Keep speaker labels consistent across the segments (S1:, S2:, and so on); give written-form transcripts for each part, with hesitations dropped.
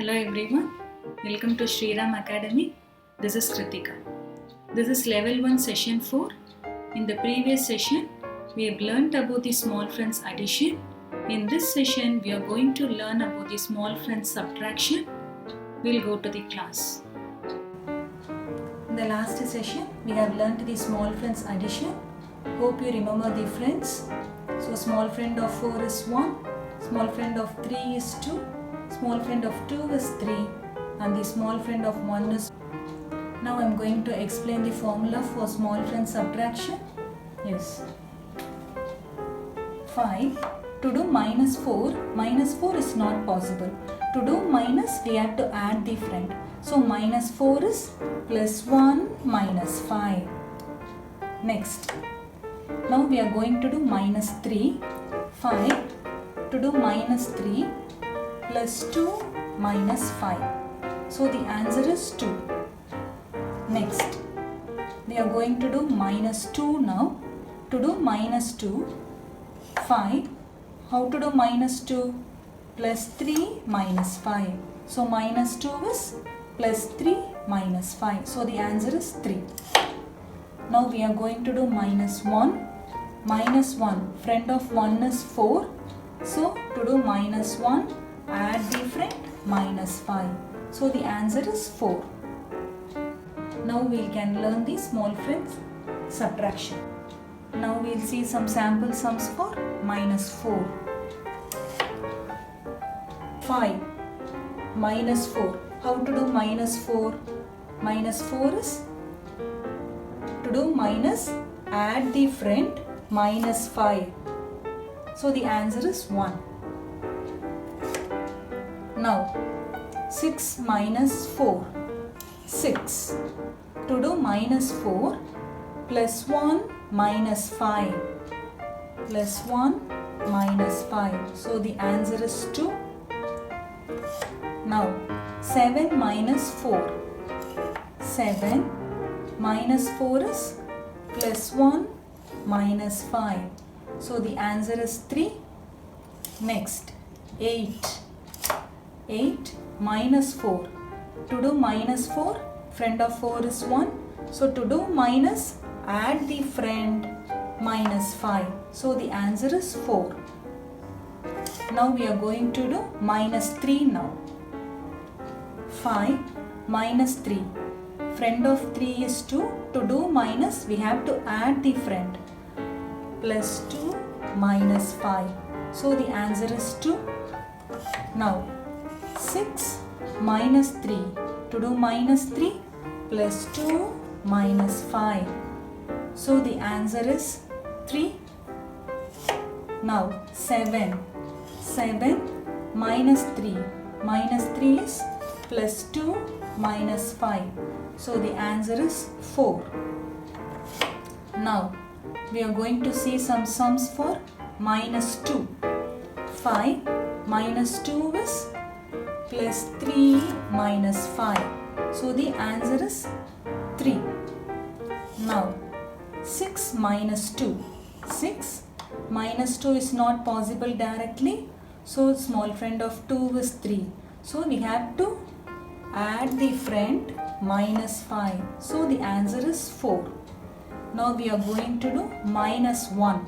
S1: Hello everyone, welcome to Shriram Academy. This is Kritika. This is level 1 session 4. In the previous session, we have learnt about the small friends addition. In this session, we are going to learn about the small friends subtraction. We'll go to the class. In the last session, we have learnt the small friends addition. Hope you remember the friends. So small friend of 4 is 1, small friend of 3 is 2, small friend of 2 is 3, and the small friend of 1 is. Now I am going to explain the formula for small friend subtraction. Yes. 5. To do minus 4 is not possible. To do minus, we have to add the friend. So minus 4 is plus 1 minus 5. Next. Now we are going to do minus 3. 5. To do minus 3 plus 2 minus 5. So the answer is 2. Next, we are going to do minus 2 now. To do minus 2, 5. How to do minus 2? Plus 3 minus 5. So minus 2 is plus 3 minus 5. So the answer is 3. Now we are going to do minus 1. Minus 1. Friend of 1 is 4. So to do minus 1, add the friend minus 5. So the answer is 4. Now we can learn the small friends subtraction. Now we will see some sample sums for minus 4. 5 minus 4. How to do minus 4? Minus 4 is to do minus, add the friend minus 5. So the answer is 1. Now 6 minus 4. 6. To do minus 4 plus 1 minus 5. Plus 1 minus 5. So the answer is 2. Now 7 minus 4. 7 minus 4 is plus 1 minus 5. So the answer is 3. Next, 8. 8 minus 4. To do minus 4, friend of 4 is 1. So to do minus, add the friend minus 5. So the answer is 4. Now we are going to do minus 3 now. 5 minus 3. Friend of 3 is 2. To do minus, we have to add the friend. Plus 2 minus 5. So the answer is 2. Now 6 minus 3. To do minus 3 plus 2 minus 5. So the answer is 3. Now 7. 7 minus 3. Minus 3 is plus 2 minus 5. So the answer is 4. Now we are going to see some sums for minus 2. 5 minus 2 is plus 3 minus 5. So the answer is 3. Now 6 minus 2. 6 minus 2 is not possible directly. So small friend of 2 is 3. So we have to add the friend minus 5. So the answer is 4. Now we are going to do minus 1.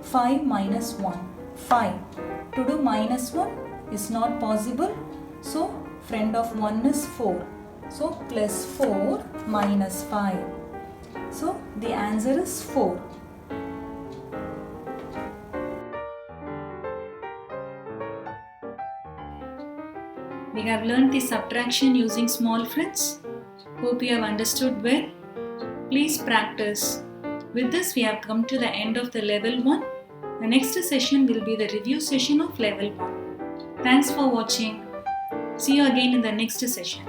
S1: 5 minus 1. 5. To do minus 1 is not possible. So friend of 1 is 4. So plus 4 minus 5. So the answer is 4. We have learnt the subtraction using small friends. Hope you have understood well. Please practice. With this, we have come to the end of the level 1. The next session will be the review session of level 1. Thanks for watching. See you again in the next session.